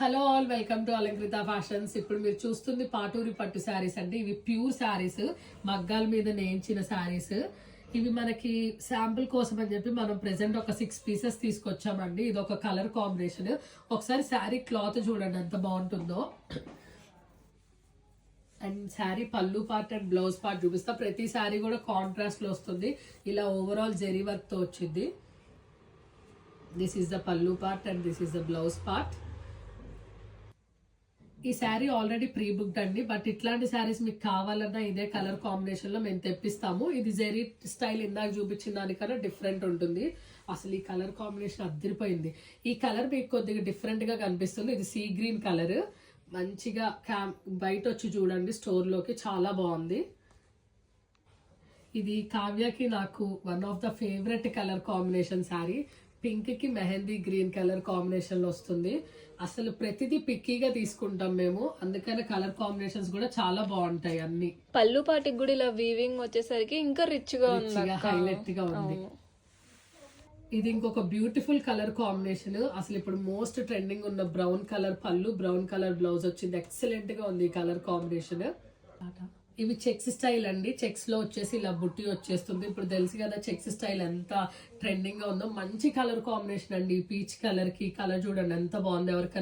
Hello all, welcome to Alankrita fashions. ఇప్పుడు మీరు చూస్తుంది పాటూరి పట్టు శారీస్ అండి. ఇవి ప్యూర్ శారీస్, మగ్గాల మీద నేయించిన శారీస్. ఇవి మనకి శాంపుల్ కోసం అని చెప్పి మనం ప్రెసెంట్ ఒక 6 పీసెస్ తీసుకొచ్చామండి. ఇది ఒక కలర్ కాంబినేషన్. ఒకసారి శారీ క్లాత్ చూడండి ఎంత బాగుంటుందో. అండ్ శారీ పళ్ళు పార్ట్ అండ్ బ్లౌజ్ పార్ట్ చూపిస్తా. ప్రతి శారీ కూడా కాంట్రాస్ట్ లో వస్తుంది. ఇలా ఓవరాల్ జెరీ వర్క్ తో వచ్చింది. దిస్ ఈస్ ద పళ్ళు part and this is the blouse part. ఈ శారీ ఆల్రెడీ ప్రీ బుక్డ్ అండి, బట్ ఇట్లాంటి శారీస్ మీకు కావాలన్నా ఇదే కలర్ కాంబినేషన్ లో మేము తెప్పిస్తాము. ఇది జెరీ స్టైల్ ఇందాక చూపించిన దానికన్నా డిఫరెంట్ ఉంటుంది. అసలు ఈ కలర్ కాంబినేషన్ అద్దరిపోయింది. ఈ కలర్ మీకు కొద్దిగా డిఫరెంట్ గా కనిపిస్తుంది. ఇది సీ గ్రీన్ కలర్. మంచిగా బయట వచ్చి చూడండి స్టోర్ లోకి, చాలా బాగుంది. ఇది కావ్యకి నాకు one of the favourite colour combination sari. Pink కి మెహందీ గ్రీన్ కలర్ కాంబినేషన్ లో వస్తుంది. అసలు ప్రతిదీ పిక్కీగా తీసుకుంటాం మేము, అందుకని కలర్ కాంబినేషన్స్ కూడా చాలా బాగుంటాయి. అన్ని పళ్ళు పాటికి కూడా ఇలా వీవింగ్ వచ్చేసరికి ఇంకా రిచ్ గా హైలైట్ గా ఉంది. ఇది ఇంకొక బ్యూటిఫుల్ కలర్ కాంబినేషన్. అసలు ఇప్పుడు మోస్ట్ ట్రెండింగ్ ఉన్న బ్రౌన్ కలర్ పళ్ళు, బ్రౌన్ కలర్ బ్లౌజ్ వచ్చింది. ఎక్సలెంట్ గా ఉంది ఈ కలర్ కాంబినేషన్. ఇవి చెక్స్ స్టైల్ అండి. చెక్స్ లో వచ్చేసి ఇలా బుట్టి వచ్చేస్తుంది. ఇప్పుడు తెలుసు కదా చెక్స్ స్టైల్ ఎంత ట్రెండింగ్ గా ఉందో. మంచి కలర్ కాంబినేషన్ అండి. పీచ్ కలర్ కి కలర్ చూడండి ఎంత బాగుంది. ఎవరికైనా